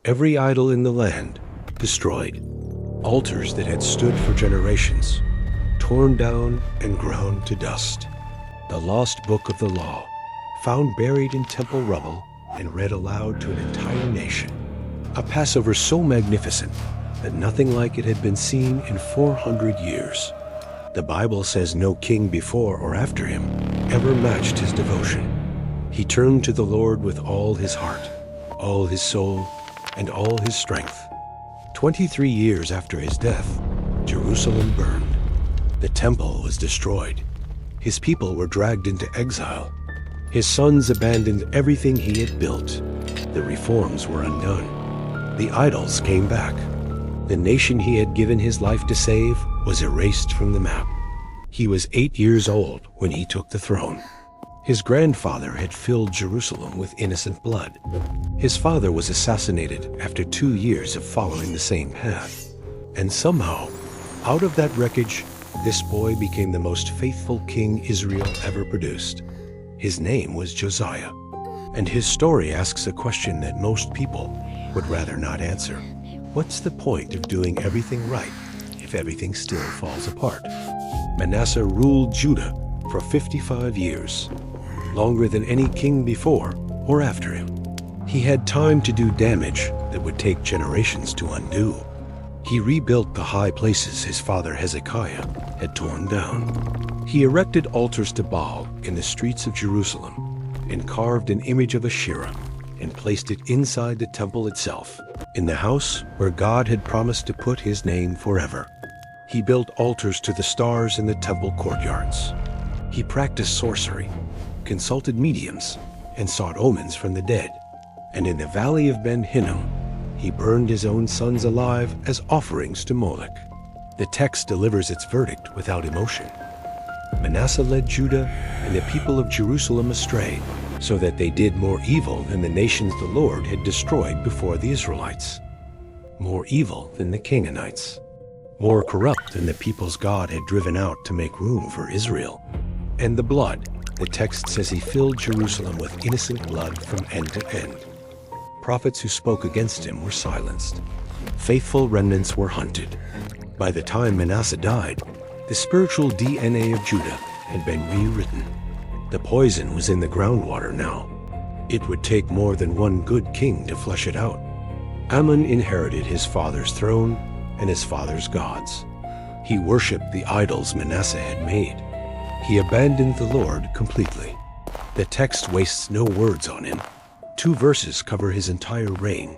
Every idol in the land destroyed. Altars that had stood for generations torn down and ground to dust. The lost book of the law, found buried in temple rubble and read aloud to an entire nation. A Passover so magnificent that nothing like it had been seen in 400 years. The Bible says no king before or after him ever matched his devotion. He turned to the Lord with all his heart, all his soul, and all his strength. 23 years after his death, Jerusalem burned. The temple was destroyed. His people were dragged into exile. His sons abandoned everything he had built. The reforms were undone. The idols came back. The nation he had given his life to save was erased from the map. He was 8 years old when he took the throne. His grandfather had filled Jerusalem with innocent blood. His father was assassinated after 2 years of following the same path. And somehow, out of that wreckage, this boy became the most faithful king Israel ever produced. His name was Josiah. And his story asks a question that most people would rather not answer. What's the point of doing everything right if everything still falls apart? Manasseh ruled Judah for 55 years, longer than any king before or after him. He had time to do damage that would take generations to undo. He rebuilt the high places his father Hezekiah had torn down. He erected altars to Baal in the streets of Jerusalem and carved an image of Asherah and placed it inside the temple itself, in the house where God had promised to put his name forever. He built altars to the stars in the temple courtyards. He practiced sorcery, consulted mediums, and sought omens from the dead. And in the valley of Ben Hinnom, he burned his own sons alive as offerings to Moloch. The text delivers its verdict without emotion. Manasseh led Judah and the people of Jerusalem astray, so that they did more evil than the nations the Lord had destroyed before the Israelites, more evil than the Canaanites, more corrupt than the peoples God had driven out to make room for Israel. And the blood, the text says he filled Jerusalem with innocent blood from end to end. Prophets who spoke against him were silenced. Faithful remnants were hunted. By the time Manasseh died, the spiritual DNA of Judah had been rewritten. The poison was in the groundwater now. It would take more than one good king to flush it out. Ammon inherited his father's throne and his father's gods. He worshipped the idols Manasseh had made. He abandoned the Lord completely. The text wastes no words on him. 2 verses cover his entire reign.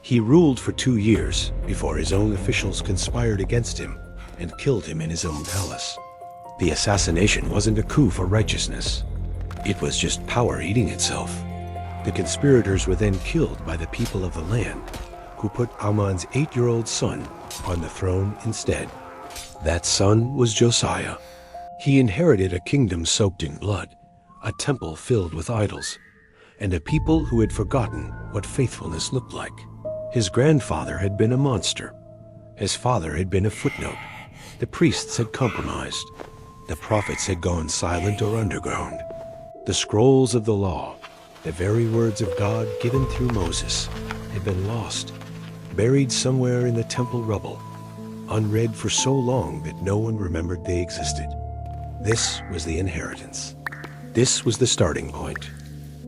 He ruled for 2 years before his own officials conspired against him and killed him in his own palace. The assassination wasn't a coup for righteousness. It was just power eating itself. The conspirators were then killed by the people of the land, who put Ammon's 8-year-old son on the throne instead. That son was Josiah. He inherited a kingdom soaked in blood, a temple filled with idols, and a people who had forgotten what faithfulness looked like. His grandfather had been a monster. His father had been a footnote. The priests had compromised. The prophets had gone silent or underground. The scrolls of the law, the very words of God given through Moses, had been lost, buried somewhere in the temple rubble, unread for so long that no one remembered they existed. This was the inheritance. This was the starting point.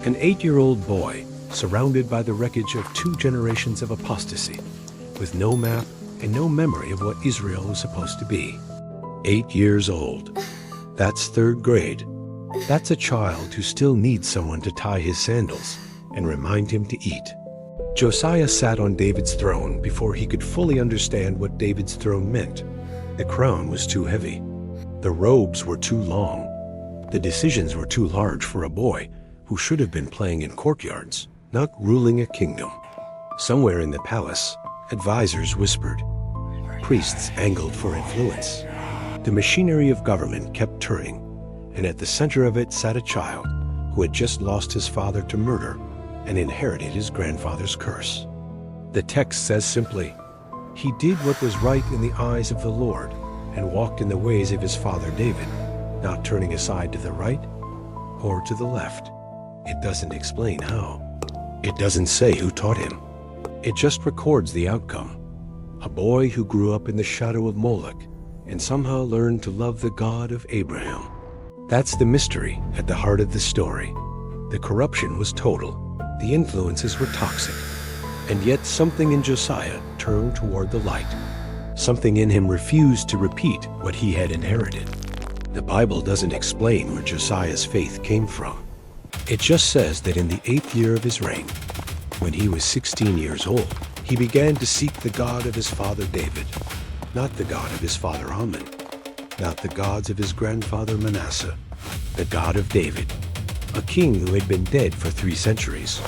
An 8-year-old boy surrounded by the wreckage of 2 generations of apostasy, with no map and no memory of what Israel was supposed to be. 8 years old. That's 3rd grade. That's a child who still needs someone to tie his sandals and remind him to eat. Josiah sat on David's throne before he could fully understand what David's throne meant. The crown was too heavy. The robes were too long. The decisions were too large for a boy who should have been playing in courtyards, not ruling a kingdom. Somewhere in the palace, advisors whispered. Priests angled for influence. The machinery of government kept turning, and at the center of it sat a child who had just lost his father to murder and inherited his grandfather's curse. The text says simply, "He did what was right in the eyes of the Lord and walked in the ways of his father David, not turning aside to the right or to the left." It doesn't explain how. It doesn't say who taught him. It just records the outcome. A boy who grew up in the shadow of Moloch and somehow learned to love the God of Abraham. That's the mystery at the heart of the story. The corruption was total. The influences were toxic. And yet something in Josiah turned toward the light. Something in him refused to repeat what he had inherited. The Bible doesn't explain where Josiah's faith came from. It just says that in the 8th year of his reign, when he was 16 years old, he began to seek the God of his father David, not the God of his father Amon, not the gods of his grandfather Manasseh, the God of David, a king who had been dead for 3 centuries,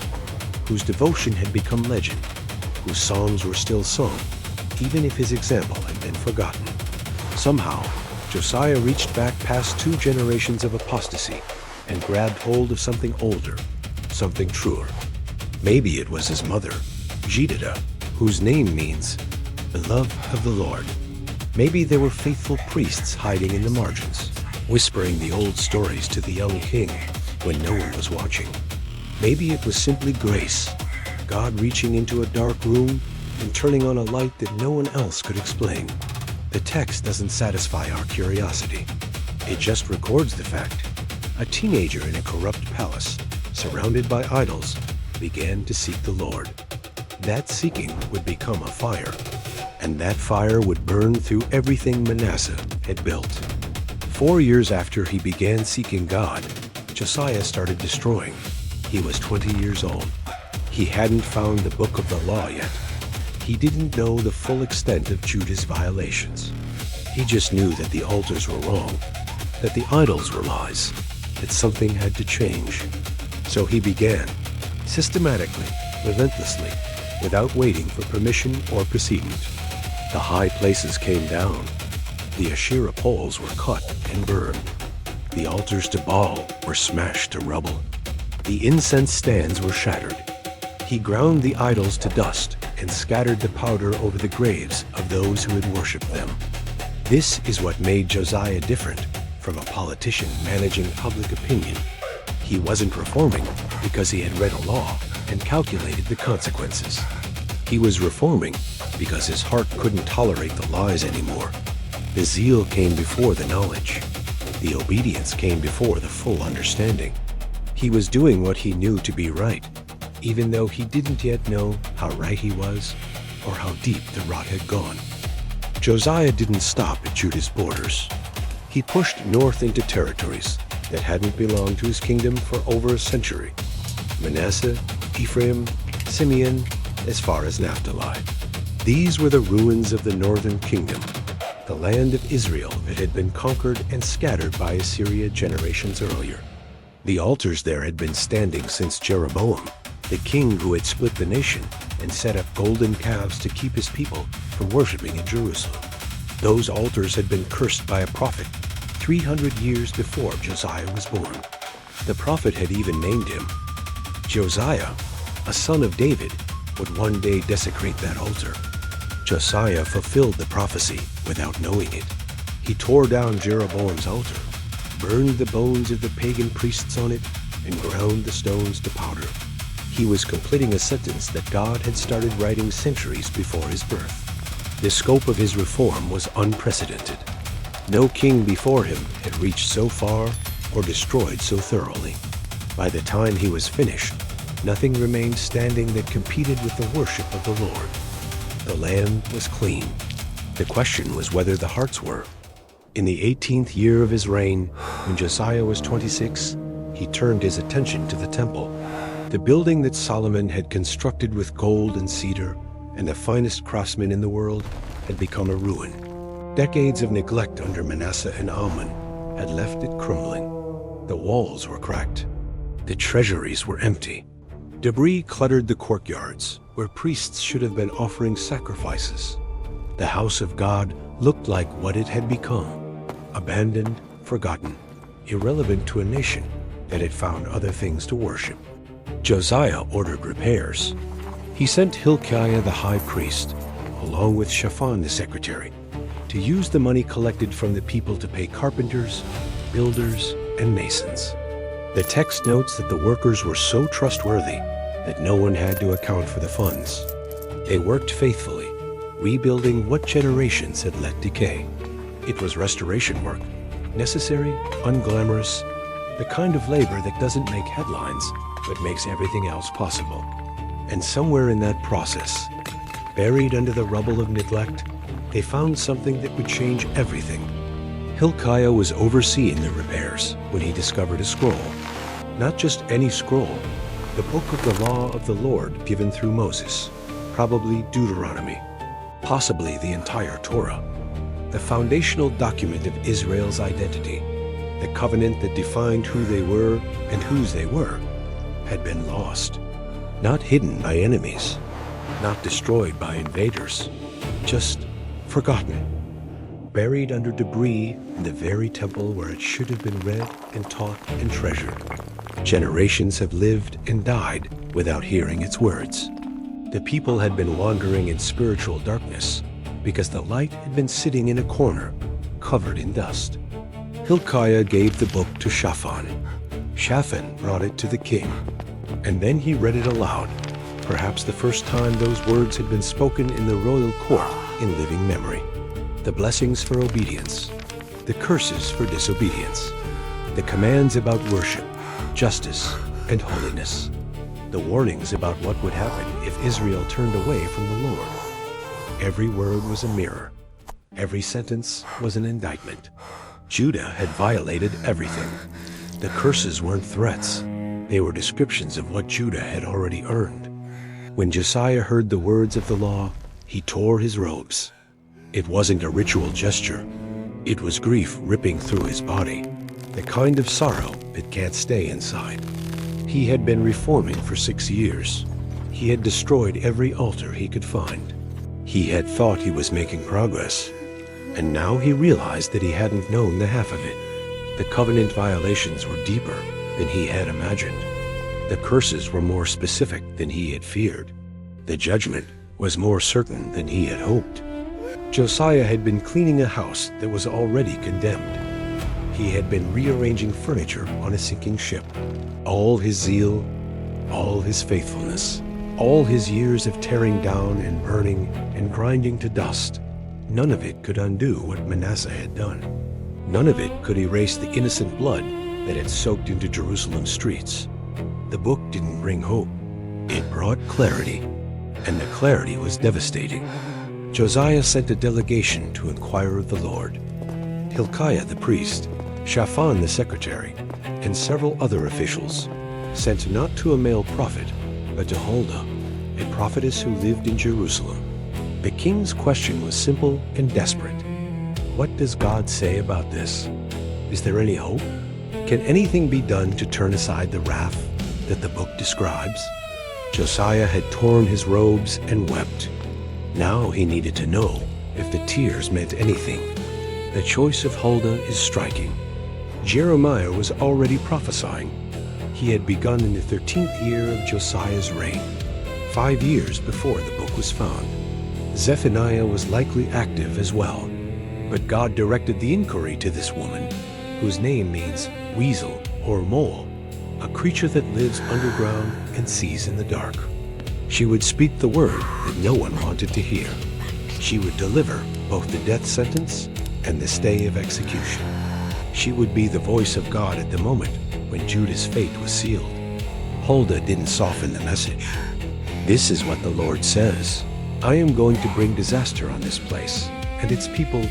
whose devotion had become legend, whose psalms were still sung, even if his example had been forgotten. Somehow, Josiah reached back past 2 generations of apostasy and grabbed hold of something older, something truer. Maybe it was his mother, Jedidah, whose name means beloved of the Lord. Maybe there were faithful priests hiding in the margins, whispering the old stories to the young king when no one was watching. Maybe it was simply grace, God reaching into a dark room and turning on a light that no one else could explain. The text doesn't satisfy our curiosity. It just records the fact. A teenager in a corrupt palace, surrounded by idols, began to seek the Lord. That seeking would become a fire, and that fire would burn through everything Manasseh had built. 4 years after he began seeking God, Josiah started destroying. He was 20 years old. He hadn't found the book of the law yet. He didn't know the full extent of Judah's violations. He just knew that the altars were wrong, that the idols were lies, that something had to change. So he began, systematically, relentlessly, without waiting for permission or precedent. The high places came down. The Asherah poles were cut and burned. The altars to Baal were smashed to rubble. The incense stands were shattered. He ground the idols to dust and scattered the powder over the graves of those who had worshipped them. This is what made Josiah different from a politician managing public opinion. He wasn't reforming because he had read a law and calculated the consequences. He was reforming because his heart couldn't tolerate the lies anymore. The zeal came before the knowledge. The obedience came before the full understanding. He was doing what he knew to be right, even though he didn't yet know how right he was or how deep the rot had gone. Josiah didn't stop at Judah's borders. He pushed north into territories that hadn't belonged to his kingdom for over a century. Manasseh, Ephraim, Simeon, as far as Naphtali. These were the ruins of the northern kingdom, the land of Israel that had been conquered and scattered by Assyria generations earlier. The altars there had been standing since Jeroboam, the king who had split the nation and set up golden calves to keep his people from worshiping in Jerusalem. Those altars had been cursed by a prophet 300 years before Josiah was born. The prophet had even named him. Josiah, a son of David, would one day desecrate that altar. Josiah fulfilled the prophecy without knowing it. He tore down Jeroboam's altar, burned the bones of the pagan priests on it, and ground the stones to powder. He was completing a sentence that God had started writing centuries before his birth. The scope of his reform was unprecedented. No king before him had reached so far or destroyed so thoroughly. By the time he was finished, nothing remained standing that competed with the worship of the Lord. The land was clean. The question was whether the hearts were. In the 18th year of his reign, when Josiah was 26, he turned his attention to the temple. The building that Solomon had constructed with gold and cedar and the finest craftsmen in the world had become a ruin. Decades of neglect under Manasseh and Amon had left it crumbling. The walls were cracked. The treasuries were empty. Debris cluttered the courtyards, where priests should have been offering sacrifices. The house of God looked like what it had become, abandoned, forgotten, irrelevant to a nation that had found other things to worship. Josiah ordered repairs. He sent Hilkiah the high priest, along with Shaphan the secretary, to use the money collected from the people to pay carpenters, builders, and masons. The text notes that the workers were so trustworthy that no one had to account for the funds. They worked faithfully, rebuilding what generations had let decay. It was restoration work, necessary, unglamorous, the kind of labor that doesn't make headlines, but makes everything else possible. And somewhere in that process, buried under the rubble of neglect, they found something that would change everything. Hilkiah was overseeing the repairs when he discovered a scroll. Not just any scroll, the book of the law of the Lord given through Moses, probably Deuteronomy, possibly the entire Torah, the foundational document of Israel's identity, the covenant that defined who they were and whose they were, had been lost. Not hidden by enemies, not destroyed by invaders, just forgotten. Buried under debris in the very temple where it should have been read and taught and treasured. Generations have lived and died without hearing its words. The people had been wandering in spiritual darkness because the light had been sitting in a corner, covered in dust. Hilkiah gave the book to Shaphan. Shaphan brought it to the king, and then he read it aloud, perhaps the first time those words had been spoken in the royal court in living memory. The blessings for obedience, the curses for disobedience, the commands about worship, justice, and holiness, the warnings about what would happen if Israel turned away from the Lord. Every word was a mirror. Every sentence was an indictment. Judah had violated everything. The curses weren't threats. They were descriptions of what Judah had already earned. When Josiah heard the words of the law, he tore his robes. It wasn't a ritual gesture. It was grief ripping through his body, the kind of sorrow that can't stay inside. He had been reforming for 6 years. He had destroyed every altar he could find. He had thought he was making progress, and now he realized that he hadn't known the half of it. The covenant violations were deeper than he had imagined. The curses were more specific than he had feared. The judgment was more certain than he had hoped. Josiah had been cleaning a house that was already condemned. He had been rearranging furniture on a sinking ship. All his zeal, all his faithfulness, all his years of tearing down and burning and grinding to dust, none of it could undo what Manasseh had done. None of it could erase the innocent blood that had soaked into Jerusalem's streets. The book didn't bring hope. It brought clarity, and the clarity was devastating. Josiah sent a delegation to inquire of the Lord. Hilkiah the priest, Shaphan the secretary, and several other officials, sent not to a male prophet, but to Huldah, a prophetess who lived in Jerusalem. The king's question was simple and desperate. What does God say about this? Is there any hope? Can anything be done to turn aside the wrath that the book describes? Josiah had torn his robes and wept. Now he needed to know if the tears meant anything. The choice of Huldah is striking. Jeremiah was already prophesying. He had begun in the 13th year of Josiah's reign, 5 years before the book was found. Zephaniah was likely active as well, but God directed the inquiry to this woman, whose name means weasel or mole, a creature that lives underground and sees in the dark. She would speak the word that no one wanted to hear. She would deliver both the death sentence and the stay of execution. She would be the voice of God at the moment when Judah's fate was sealed. Huldah didn't soften the message. This is what the Lord says. I am going to bring disaster on this place and its people,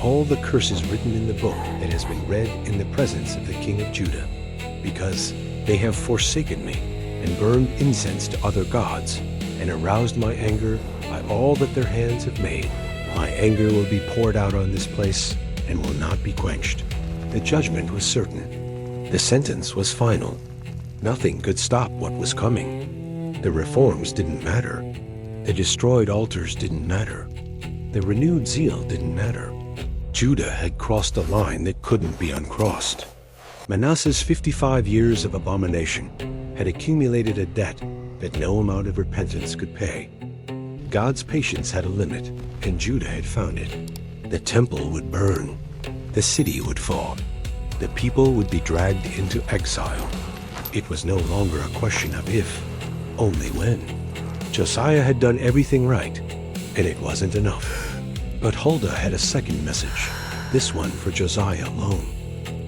all the curses written in the book that has been read in the presence of the king of Judah, because they have forsaken me and burned incense to other gods and aroused my anger by all that their hands have made. My anger will be poured out on this place and will not be quenched. The judgment was certain. The sentence was final. Nothing could stop what was coming. The reforms didn't matter. The destroyed altars didn't matter. The renewed zeal didn't matter. Judah had crossed a line that couldn't be uncrossed. Manasseh's 55 years of abomination had accumulated a debt that no amount of repentance could pay. God's patience had a limit, and Judah had found it. The temple would burn. The city would fall. The people would be dragged into exile. It was no longer a question of if, only when. Josiah had done everything right, and it wasn't enough. But Huldah had a second message, this one for Josiah alone.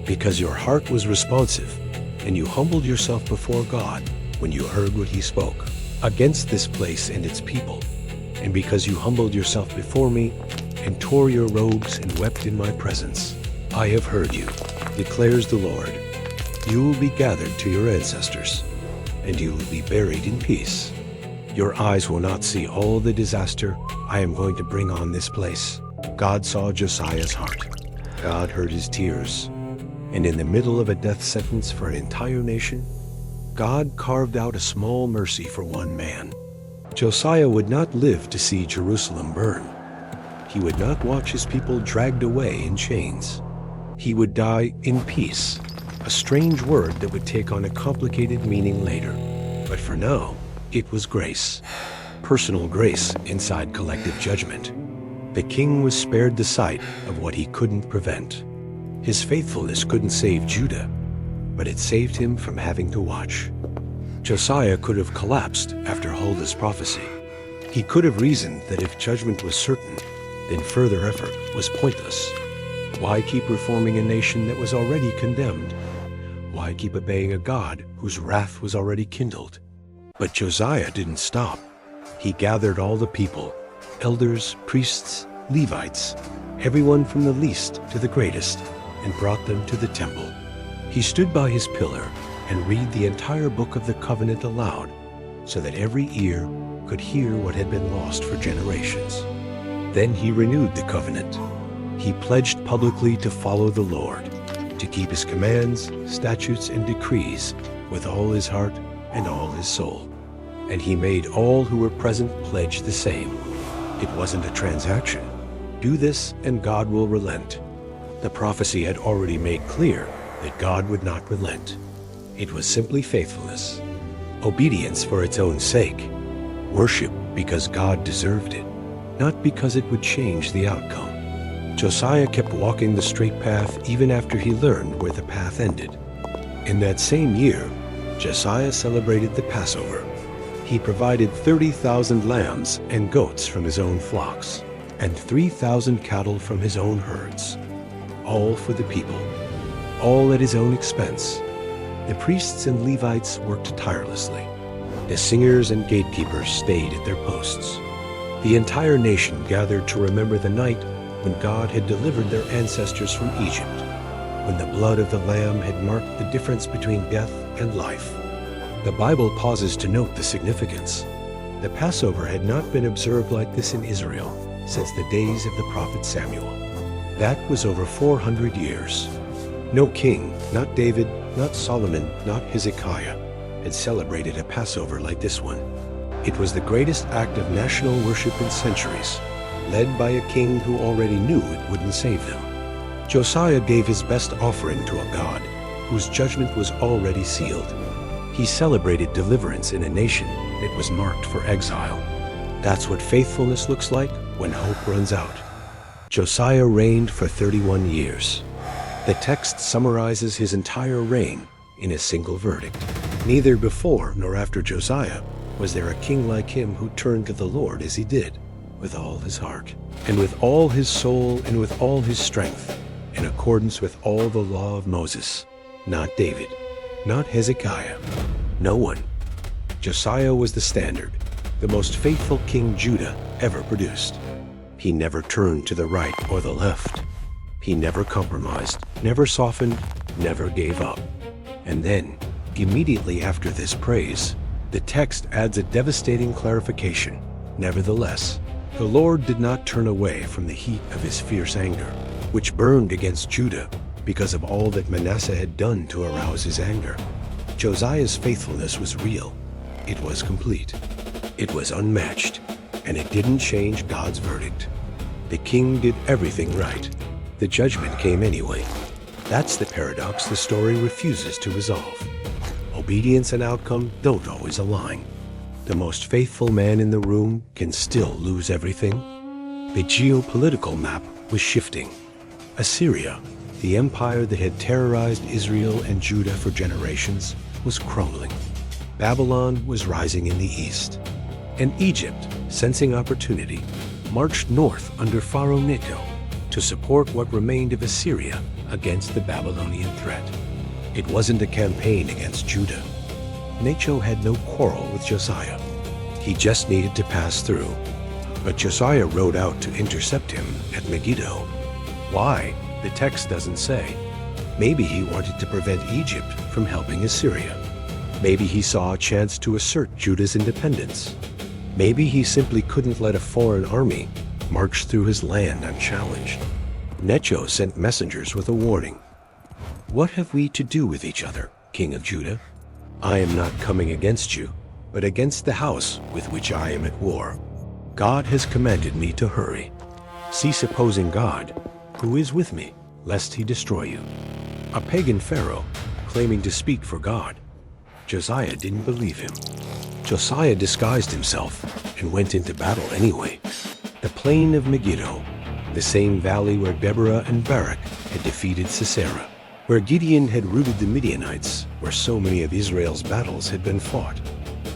Because your heart was responsive, and you humbled yourself before God when you heard what he spoke against this place and its people, and because you humbled yourself before me and tore your robes and wept in my presence, I have heard you, declares the Lord. You will be gathered to your ancestors, and you will be buried in peace. Your eyes will not see all the disaster I am going to bring on this place. God saw Josiah's heart. God heard his tears. And in the middle of a death sentence for an entire nation, God carved out a small mercy for one man. Josiah would not live to see Jerusalem burn. He would not watch his people dragged away in chains. He would die in peace, a strange word that would take on a complicated meaning later. But for now, it was grace. Personal grace inside collective judgment. The king was spared the sight of what he couldn't prevent. His faithfulness couldn't save Judah, but it saved him from having to watch. Josiah could have collapsed after Huldah's prophecy. He could have reasoned that if judgment was certain, then further effort was pointless. Why keep reforming a nation that was already condemned? Why keep obeying a God whose wrath was already kindled? But Josiah didn't stop. He gathered all the people, elders, priests, Levites, everyone from the least to the greatest, and brought them to the temple. He stood by his pillar and read the entire book of the covenant aloud, so that every ear could hear what had been lost for generations. Then he renewed the covenant. He pledged publicly to follow the Lord, to keep his commands, statutes, and decrees with all his heart and all his soul. And he made all who were present pledge the same. It wasn't a transaction. Do this and God will relent. The prophecy had already made clear that God would not relent. It was simply faithfulness, obedience for its own sake, worship because God deserved it, not because it would change the outcome. Josiah kept walking the straight path even after he learned where the path ended. In that same year, Josiah celebrated the Passover. He provided 30,000 lambs and goats from his own flocks, and 3,000 cattle from his own herds, all for the people, all at his own expense. The priests and Levites worked tirelessly. The singers and gatekeepers stayed at their posts. The entire nation gathered to remember the night when God had delivered their ancestors from Egypt, when the blood of the Lamb had marked the difference between death and life. The Bible pauses to note the significance. The Passover had not been observed like this in Israel since the days of the prophet Samuel. That was over 400 years. No king, not David, not Solomon, not Hezekiah, had celebrated a Passover like this one. It was the greatest act of national worship in centuries, led by a king who already knew it wouldn't save them. Josiah gave his best offering to a God whose judgment was already sealed. He celebrated deliverance in a nation that was marked for exile. That's what faithfulness looks like when hope runs out. Josiah reigned for 31 years. The text summarizes his entire reign in a single verdict. Neither before nor after Josiah was there a king like him who turned to the Lord as he did, with all his heart, and with all his soul, and with all his strength, in accordance with all the law of Moses. Not David, not Hezekiah, no one. Josiah was the standard, the most faithful king Judah ever produced. He never turned to the right or the left. He never compromised, never softened, never gave up. And then, immediately after this praise, the text adds a devastating clarification. Nevertheless, the Lord did not turn away from the heat of his fierce anger, which burned against Judah because of all that Manasseh had done to arouse his anger. Josiah's faithfulness was real. It was complete. It was unmatched, and it didn't change God's verdict. The king did everything right. The judgment came anyway. That's the paradox the story refuses to resolve. Obedience and outcome don't always align. The most faithful man in the room can still lose everything. The geopolitical map was shifting. Assyria, the empire that had terrorized Israel and Judah for generations, was crumbling. Babylon was rising in the east. And Egypt, sensing opportunity, marched north under Pharaoh Necho to support what remained of Assyria against the Babylonian threat. It wasn't a campaign against Judah. Necho had no quarrel with Josiah. He just needed to pass through. But Josiah rode out to intercept him at Megiddo. Why? The text doesn't say. Maybe he wanted to prevent Egypt from helping Assyria. Maybe he saw a chance to assert Judah's independence. Maybe he simply couldn't let a foreign army march through his land unchallenged. Necho sent messengers with a warning. "What have we to do with each other, King of Judah? I am not coming against you, but against the house with which I am at war. God has commanded me to hurry. Cease opposing God, who is with me, lest he destroy you." A pagan pharaoh claiming to speak for God. Josiah didn't believe him. Josiah disguised himself and went into battle anyway. The plain of Megiddo, the same valley where Deborah and Barak had defeated Sisera, where Gideon had routed the Midianites, where so many of Israel's battles had been fought.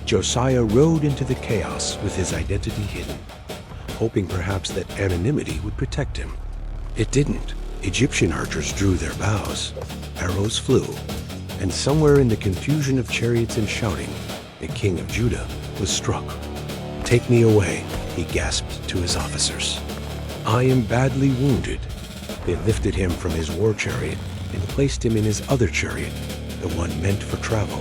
Josiah rode into the chaos with his identity hidden, hoping perhaps that anonymity would protect him. It didn't. Egyptian archers drew their bows, arrows flew, and somewhere in the confusion of chariots and shouting, the king of Judah was struck. "Take me away," he gasped to his officers. "I am badly wounded." They lifted him from his war chariot and placed him in his other chariot, the one meant for travel.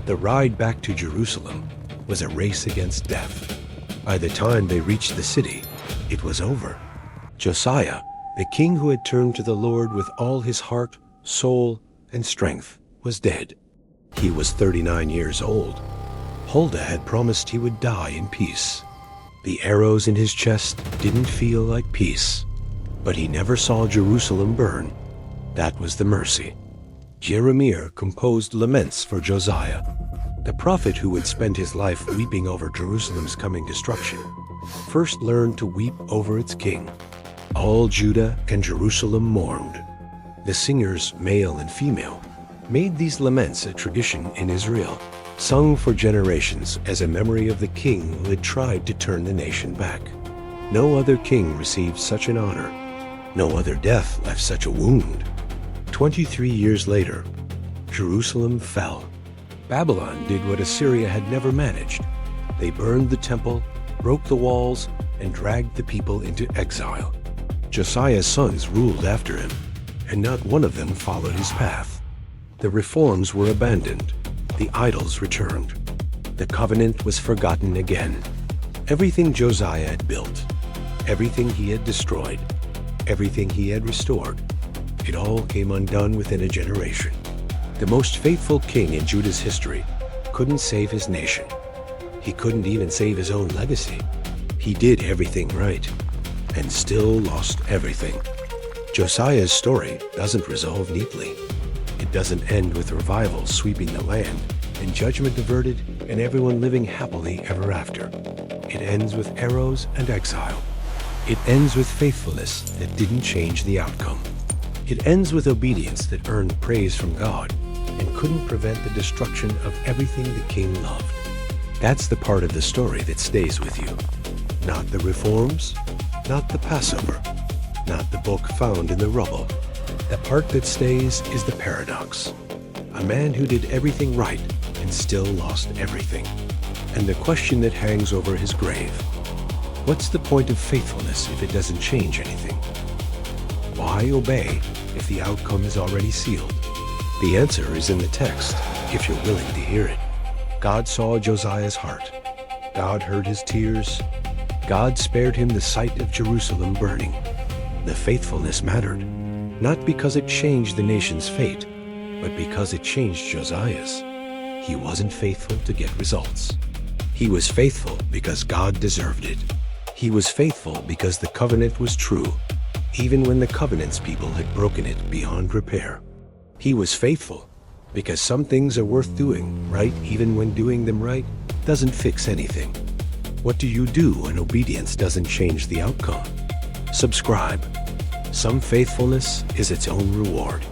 The ride back to Jerusalem was a race against death. By the time they reached the city, it was over. Josiah, the king who had turned to the Lord with all his heart, soul, and strength, was dead. He was 39 years old. Huldah had promised he would die in peace. The arrows in his chest didn't feel like peace, but he never saw Jerusalem burn. That was the mercy. Jeremiah composed laments for Josiah, the prophet who would spend his life weeping over Jerusalem's coming destruction. First learned to weep over its king. All Judah and Jerusalem mourned. The singers, male and female, made these laments a tradition in Israel, sung for generations as a memory of the king who had tried to turn the nation back. No other king received such an honor. No other death left such a wound. 23 years later, Jerusalem fell. Babylon did what Assyria had never managed. They burned the temple, broke the walls, and dragged the people into exile. Josiah's sons ruled after him, and not one of them followed his path. The reforms were abandoned. The idols returned. The covenant was forgotten again. Everything Josiah had built, everything he had destroyed, everything he had restored, it all came undone within a generation. The most faithful king in Judah's history couldn't save his nation. He couldn't even save his own legacy. He did everything right, and still lost everything. Josiah's story doesn't resolve neatly. It doesn't end with revival sweeping the land and judgment averted and everyone living happily ever after. It ends with arrows and exile. It ends with faithfulness that didn't change the outcome. It ends with obedience that earned praise from God and couldn't prevent the destruction of everything the king loved. That's the part of the story that stays with you. Not the reforms, not the Passover, not the book found in the rubble. The part that stays is the paradox. A man who did everything right and still lost everything. And the question that hangs over his grave. What's the point of faithfulness if it doesn't change anything? Why obey if the outcome is already sealed? The answer is in the text, if you're willing to hear it. God saw Josiah's heart. God heard his tears. God spared him the sight of Jerusalem burning. The faithfulness mattered, not because it changed the nation's fate, but because it changed Josiah's. He wasn't faithful to get results. He was faithful because God deserved it. He was faithful because the covenant was true, even when the covenant's people had broken it beyond repair. He was faithful because some things are worth doing right even when doing them right doesn't fix anything. What do you do when obedience doesn't change the outcome? Subscribe. Some faithfulness is its own reward.